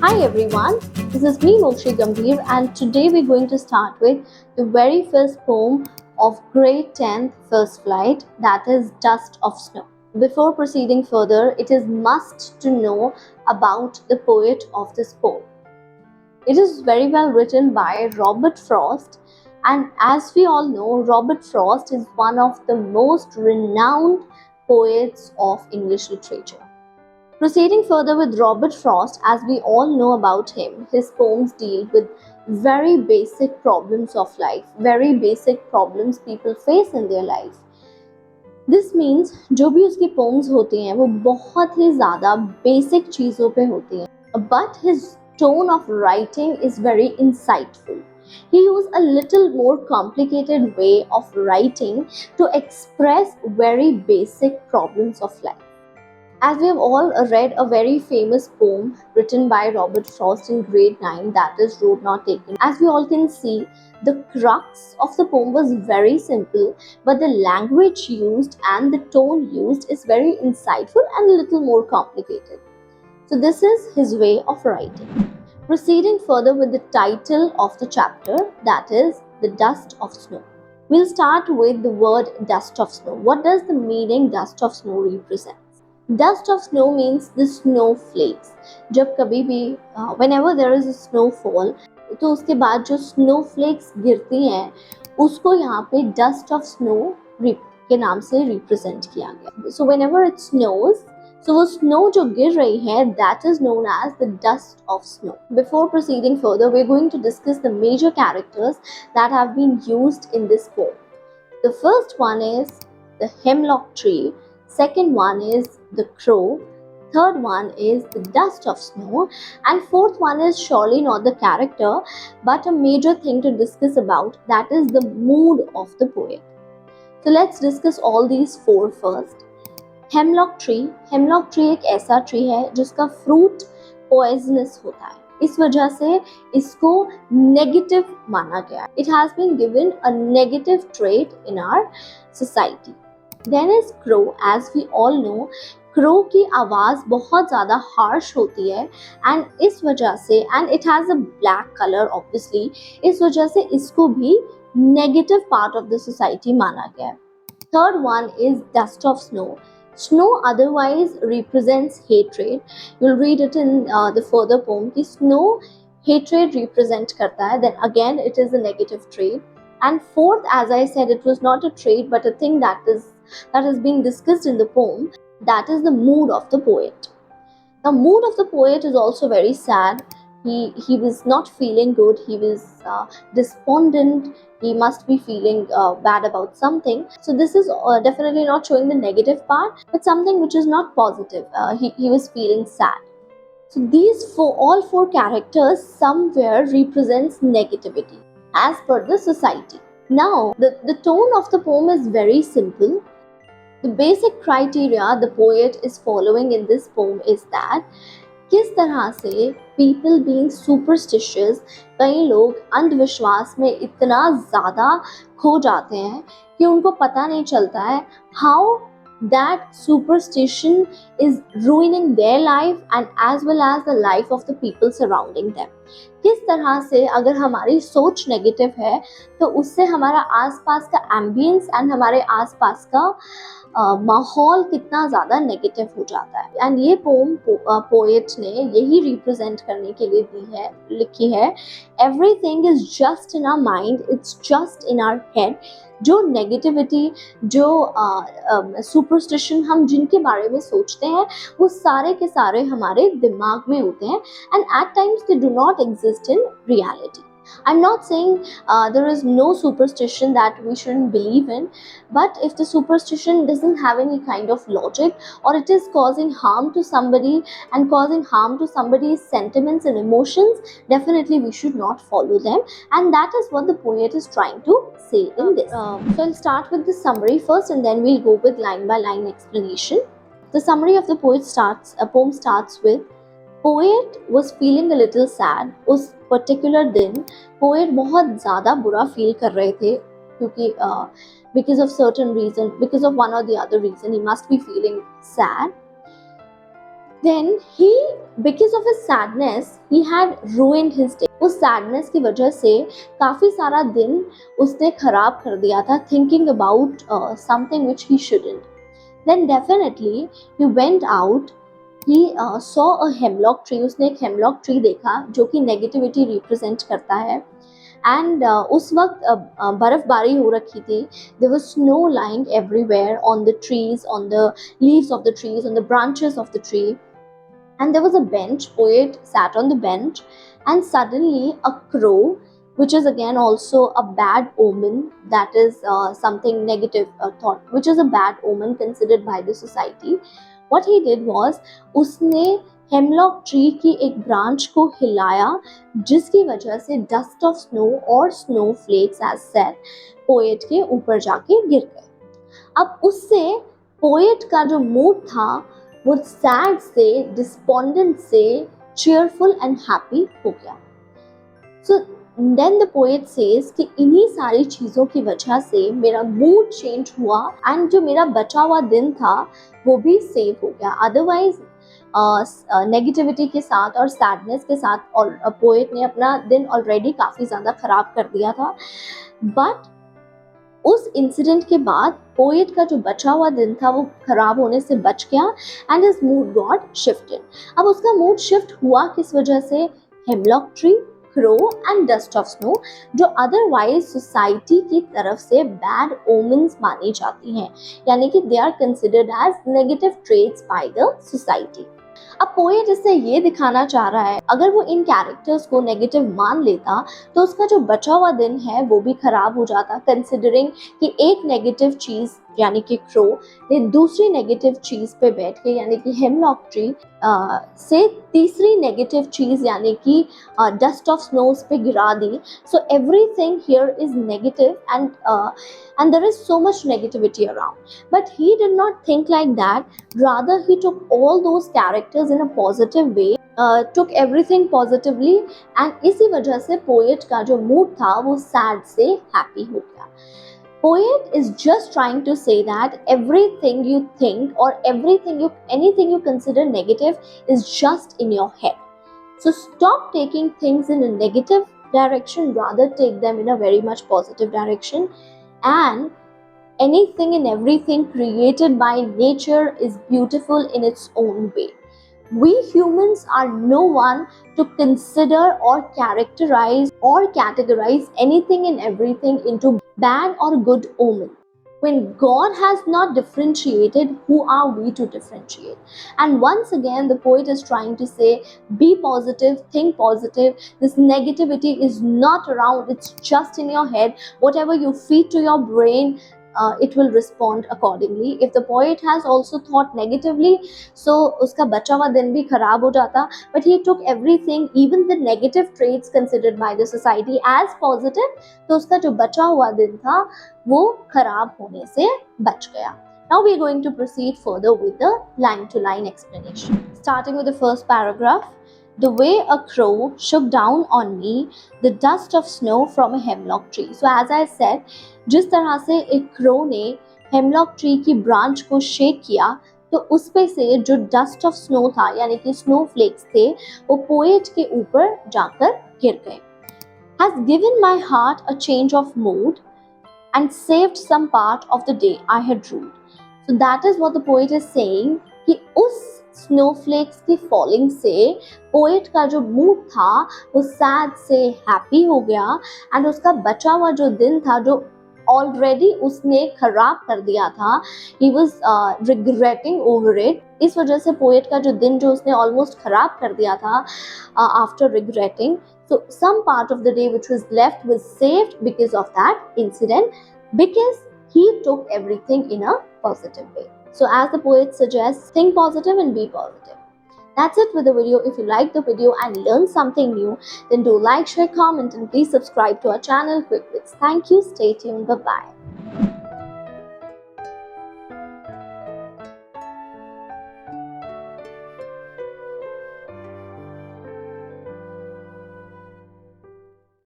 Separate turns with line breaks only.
Hi everyone, this is me Mokshi Gambhir and today we're going to start with the very first poem of grade 10th first flight, that is Dust of Snow. Before proceeding further, it is must to know about the poet of this poem. It is very well written by Robert Frost, and as we all know, Robert Frost is one of the most renowned poets of English literature. Proceeding further with Robert Frost, as we all know about him, his poems deal with very basic problems of life, very basic problems people face in their life. This means जो भी उसकी poems होती हैं वो बहुत ही ज़्यादा basic चीज़ों पे होती हैं. But his tone of writing is very insightful. He used a little more complicated way of writing to express very basic problems of life. As we have all read a very famous poem written by Robert Frost in grade 9, that is Road Not Taken. As we all can see, the crux of the poem was very simple, but the language used and the tone used is very insightful and a little more complicated. So this is his way of writing. Proceeding further with the title of the chapter, that is The Dust of Snow. We'll start with the word dust of snow. What does the meaning dust of snow represent? Dust of snow means the snowflakes. जब कभी भी whenever there is a snowfall, तो उसके बाद जो snowflakes गिरती हैं उसको यहाँ पे dust of snow के नाम से represent किया गया. So whenever it snows, so वो snow जो गिर रही है, that is known as the dust of snow. Before proceeding further, we're going to discuss the major characters that have been used in this poem. The first one is the hemlock tree. Second one is the crow, third one is the dust of snow, and fourth one is surely not the character but a major thing to discuss about, that is the mood of the poet. So let's discuss all these four first. Hemlock tree एक ऐसा tree है जिसका fruit poisonous होता है, इस वजह से इसको नेगेटिव माना गया. It has been given a negative trait in our society. Then is crow. As we all know, crow की आवाज़ बहुत ज़्यादा harsh होती है and इस वजह से and it has a black color obviously, इस वजह से इसको भी negative part of the society माना गया है. Third one is dust of snow. Snow otherwise represents hatred. You'll read it in the further poem कि snow hatred represent करता है. Then again it is a negative trait. And fourth, as I said, it was not a trait but a thing that is being discussed in the poem, that is the mood of the poet. The mood of the poet is also very sad. He was not feeling good. He was despondent. He must be feeling bad about something. So this is definitely not showing the negative part, but something which is not positive. He was feeling sad. So these all four characters somewhere represents negativity as per the society. Now, the tone of the poem is very simple. The basic criteria the poet is following in this poem is that किस तरह से people being superstitious, कई लोग अंधविश्वास में इतना ज़्यादा खो जाते हैं कि उनको पता नहीं चलता है how that superstition is ruining their life and as well as the life of the people surrounding them. किस तरह से अगर हमारी सोच नेगेटिव है तो उससे हमारा आसपास का एम्बियंस एंड हमारे आसपास का माहौल कितना ज़्यादा नेगेटिव हो जाता है. एंड ये पोम पोएट ने यही रिप्रेजेंट करने के लिए लिखी है. Everything is just in our mind, it's just in our head. जो नेगेटिविटी, जो सुपरस्टिशन हम जिनके बारे में सोचते हैं वो सारे के सारे हमारे दिमाग में होते हैं and at times they do not exist in reality. I'm not saying there is no superstition that we shouldn't believe in, but if the superstition doesn't have any kind of logic or it is causing harm to somebody and causing harm to somebody's sentiments and emotions, definitely we should not follow them, and that is what the poet is trying to say in this. So I'll start with the summary first and then we'll go with line by line explanation. The summary of the poem starts with poet was feeling a little sad. उस particular दिन poet बहुत ज़्यादा बुरा feel कर रहे थे क्योंकि because of certain reason, because of one or the other reason, he must be feeling sad. Then he, because of his sadness, he had ruined his day. उस sadness की वजह से काफी सारा दिन उसने खराब कर दिया था, thinking about something which he shouldn't. Then definitely he went out. He saw a hemlock tree. उसने एक hemlock tree देखा जो कि negativity represent करता है. एंड उस वक्त बर्फबारी हो रखी थी. There was snow lying everywhere on the trees, on the leaves of the trees, on the branches of the tree. And there was a bench. Poet sat on the bench, and suddenly a crow, which is again also a bad omen, that is something negative thought, which is a bad omen considered by the society. What he did was, उसने hemlock tree की एक branch को हिलाया, जिसकी वजह से dust of snow और snowflakes as sad poet के ऊपर जाके गिर गए. अब उससे पोएट का जो मूड था वो सैड से, डिस्पोंडेंट से cheerful and happy हो गया. So then the poet says कि इन्हीं सारी चीज़ों की वजह से मेरा मूड चेंज हुआ एंड जो मेरा बचा हुआ दिन था वो भी सेव हो गया. अदरवाइज नेगेटिविटी के साथ और सैडनेस के साथ पोएट ने अपना दिन ऑलरेडी काफ़ी ज़्यादा ख़राब कर दिया था. बट उस इंसिडेंट के बाद पोएट का जो बचा हुआ दिन था वो खराब होने से बच गया and his mood got shifted. अब उसका मूड शिफ्ट हुआ किस वजह से? Hemlock tree, crow and dust of snow, जो अदरवाइज सोसाइटी की तरफ से बैड ओमेन्स मानी जाती हैं, यानी कि they are considered as negative traits by the society. अब पोएट इससे ये दिखाना चाह रहा है, अगर वो इन कैरेक्टर्स को नेगेटिव मान लेता तो उसका जो बचा हुआ दिन है वो भी खराब हो जाता, कंसिडरिंग कि एक नेगेटिव चीज़ यानी कि क्रो ने दूसरी नेगेटिव चीज़ पे बैठ के यानी कि हेमलॉक ट्री से तीसरी नेगेटिव चीज़ यानी कि डस्ट ऑफ स्नोज पे गिरा दी. So everything here is negative and there is so much negativity around. But he did not think like that. Rather, he took all those characters in a positive way, took everything positively, and इसी वजह से poet का जो mood था वो sad से happy हो गया. Poet is just trying to say that everything you think or anything you consider negative is just in your head. So stop taking things in a negative direction, rather take them in a very much positive direction. And anything and everything created by nature is beautiful in its own way. We humans are no one to consider or characterize or categorize anything and everything into bad or good omen. When God has not differentiated, who are we to differentiate? And once again, the poet is trying to say, be positive, think positive. This negativity is not around, it's just in your head. Whatever you feed to your brain, it will respond accordingly. If the poet has also thought negatively, so uska bacha hua din bhi kharab ho jata. But he took everything, even the negative traits considered by the society, as positive. तो उसका जो बचा हुआ दिन था वो खराब होने से बच गया. Now we are going to proceed further with the line-to-line explanation. Starting with the first paragraph. The way a crow shook down on me the dust of snow from a hemlock tree. So as I said, जिस तरह से एक crow ने hemlock tree की branch को shake किया तो उस पे से जो डस्ट ऑफ स्नो था यानी कि स्नो फ्लेक्स थे वो पोएट के ऊपर जाकर गिर गए. Has given my heart a change of mood and saved some part of the day I had ruled. So that is what the poet is saying कि उस स्नोफ्लेक्स की फॉलिंग से पोएट का जो मूड था वो सैड से happy हो गया एंड उसका बचा हुआ जो दिन था जो ऑलरेडी उसने खराब कर दिया था, he was regretting over it. इस वजह से पोएट का जो दिन जो उसने ऑलमोस्ट खराब कर दिया था after regretting, so some part of the day which was left was saved because of that incident, because he took everything in a positive way. So as the poet suggests, think positive and be positive. That's it with the video. If you like the video and learned something new, then do like, share, comment, and please subscribe to our channel, Quick Wits. Thank you. Stay tuned. Bye-bye.